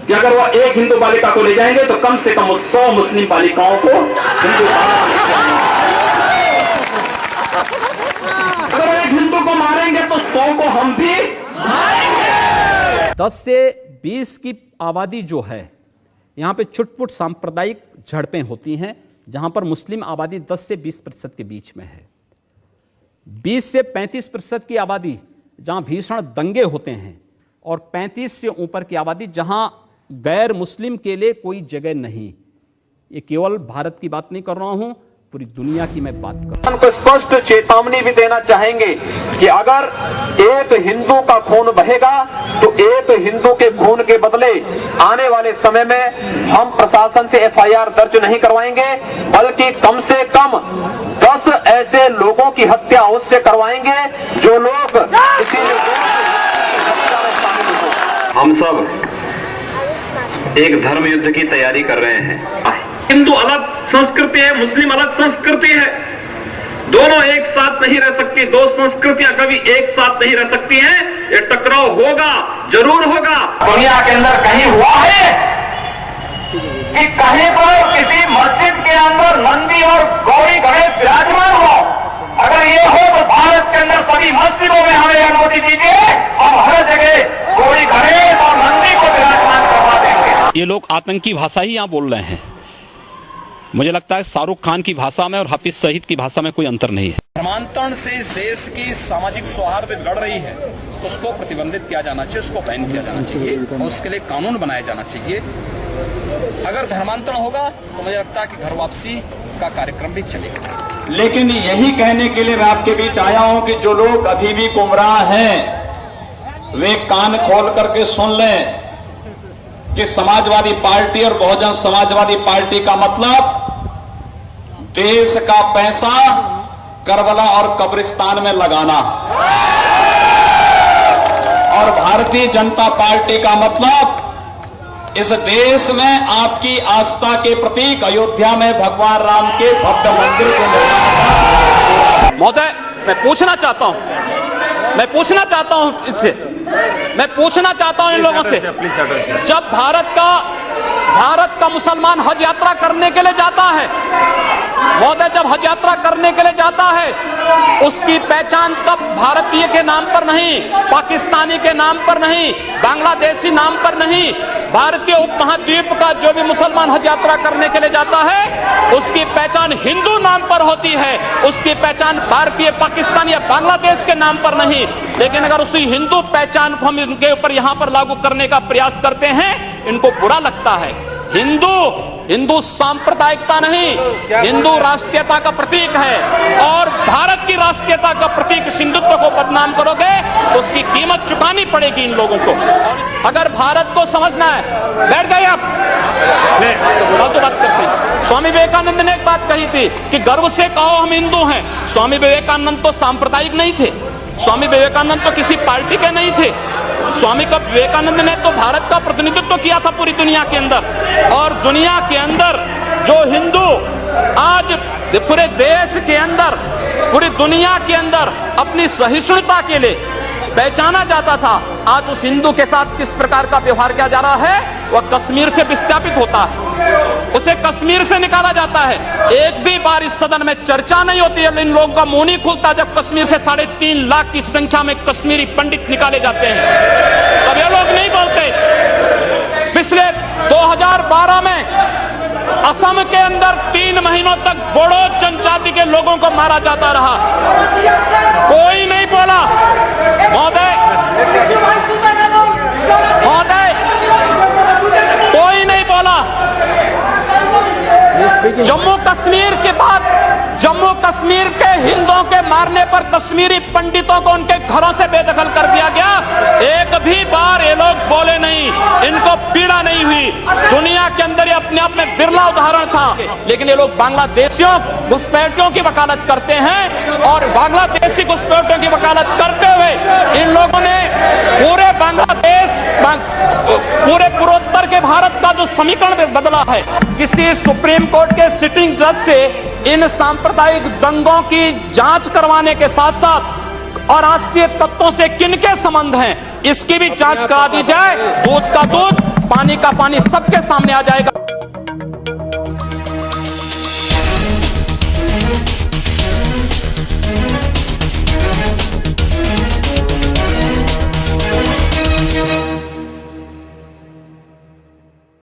कि अगर वो एक हिंदू बालिका को ले जाएंगे तो कम से कम 100 मुस्लिम बालिकाओं को हिंदू अगर एक हिंदू को मारेंगे तो 100 को हम भी मारेंगे। 10 से 20 की आबादी जो है, यहाँ पे छुटपुट सांप्रदायिक झड़पें होती हैं, जहाँ पर मुस्लिम आबादी 10 से 20% के बीच में है। 20 से 35% की आबादी जहाँ भीषण दंगे होते हैं, और 35 से ऊपर की आबादी जहाँ गैर मुस्लिम के लिए कोई जगह नहीं। ये केवल भारत की बात नहीं कर रहा हूँ, पूरी दुनिया की मैं बात कर रहा हूँ। उनको स्पष्ट चेतावनी भी देना चाहेंगे कि अगर एक हिंदू का खून बहेगा तो एक हिंदू के खून के बदले आने वाले समय में हम प्रशासन से एफआईआर दर्ज नहीं करवाएंगे, बल्कि कम से कम 10 ऐसे लोगों की हत्या उससे करवाएंगे जो लोग किसी हम सब एक धर्म युद्ध की तैयारी कर रहे हैं। हिंदू अलग संस्कृति है, मुस्लिम अलग संस्कृति है, दोनों एक साथ नहीं रह सकती। दो संस्कृतियां कभी एक साथ नहीं रह सकती हैं। ये टकराव होगा, जरूर होगा। दुनिया के अंदर कहीं हुआ है कि कहीं पर किसी मस्जिद के अंदर नंदी और गौरी गणेश विराजमान हो? अगर ये हो तो भारत के अंदर सभी मस्जिदों में हमें अनुमति दीजिए, हम हर जगह गौरी गणेश और नंदी को विराजमान करवा देंगे। ये लोग आतंकी भाषा ही यहाँ बोल रहे हैं। मुझे लगता है शाहरुख खान की भाषा में और हाफिज सईद की भाषा में कोई अंतर नहीं है। धर्मांतरण से इस देश की सामाजिक सौहार्द लड़ रही है तो उसको प्रतिबंधित किया जाना चाहिए, उसको बैन किया जाना चाहिए और उसके लिए कानून बनाया जाना चाहिए। अगर धर्मांतरण होगा तो मुझे लगता है कि घर वापसी का कार्यक्रम भी चलेगा। लेकिन यही कहने के लिए मैं आपके बीच आया हूं कि जो लोग अभी भी गुमराह हैं वे कान खोल करके सुन लें कि समाजवादी पार्टी और बहुजन समाजवादी पार्टी का मतलब देश का पैसा करबला और कब्रिस्तान में लगाना, और भारतीय जनता पार्टी का मतलब इस देश में आपकी आस्था के प्रतीक अयोध्या में भगवान राम के भव्य मंदिर को निर्माण। महोदय, मैं पूछना चाहता हूं इससे, मैं पूछना चाहता हूं इन लोगों से, जब भारत का मुसलमान हज यात्रा करने के लिए जाता है, महोदय, जब हज यात्रा करने के लिए जाता है, उसकी पहचान तब भारतीय के नाम पर नहीं, पाकिस्तानी के नाम पर नहीं, बांग्लादेशी नाम पर नहीं, भारतीय उपमहाद्वीप का जो भी मुसलमान हज यात्रा करने के लिए जाता है उसकी पहचान हिंदू नाम पर होती है, उसकी पहचान भारतीय, पाकिस्तान या बांग्लादेश के नाम पर नहीं। लेकिन अगर उसी हिंदू पहचान को हम इनके ऊपर यहां पर लागू करने का प्रयास करते हैं, इनको बुरा लगता है। हिंदू सांप्रदायिकता नहीं, हिंदू राष्ट्रीयता का प्रतीक है, और भारत की राष्ट्रीयता का प्रतीक हिंदुत्व को बदनाम करोगे तो उसकी कीमत चुकानी पड़ेगी इन लोगों को। अगर भारत को समझना है, बैठ गए आप, फालतू बात करते हैं। स्वामी विवेकानंद ने एक बात कही थी कि गर्व से कहो हम हिंदू हैं। स्वामी विवेकानंद तो सांप्रदायिक नहीं थे, स्वामी विवेकानंद तो किसी पार्टी के नहीं थे। स्वामी विवेकानंद ने तो भारत का प्रतिनिधित्व किया था पूरी दुनिया के अंदर, और दुनिया के अंदर जो हिंदू आज पूरे देश के अंदर, पूरी दुनिया के अंदर अपनी सहिष्णुता के लिए पहचाना जाता था, आज उस हिंदू के साथ किस प्रकार का व्यवहार किया जा रहा है, वह कश्मीर से विस्थापित होता है, उसे कश्मीर से निकाला जाता है। एक भी बार इस सदन में चर्चा नहीं होती है, इन लोगों का मुंह नहीं खुलता जब कश्मीर से 3.5 लाख की संख्या में कश्मीरी पंडित निकाले जाते हैं, तब ये लोग नहीं बोलते। पिछले 2012 में असम के अंदर 3 महीनों तक बोडो जनजाति के लोगों को मारा जाता रहा, कोई नहीं बोला। महोदय, कोई नहीं बोला। जम्मू कश्मीर के बाद जम्मू कश्मीर के हिंदुओं के मारने पर कश्मीरी पंडितों को उनके घरों से बेदखल कर दिया गया, एक भी बार ये लोग बोले नहीं, इनको पीड़ा नहीं हुई। दुनिया के अंदर ये अपने आप में बिरला उदाहरण था, लेकिन ये लोग बांग्लादेशियों घुसपैठियों की वकालत करते हैं, और बांग्लादेशी घुसपैठियों की वकालत करते हुए इन लोगों ने पूरे बांग्लादेश, पूरे पूर्वोत्तर के भारत का जो समीकरण बदला है। किसी सुप्रीम कोर्ट के सिटिंग जज से इन सांप्रदायिक दंगों की जांच करवाने के साथ साथ और राष्ट्रीय तत्वों से किनके संबंध हैं, इसकी भी जांच करा दी जाए। दूध का दूध, पानी का पानी सबके सामने आ जाएगा।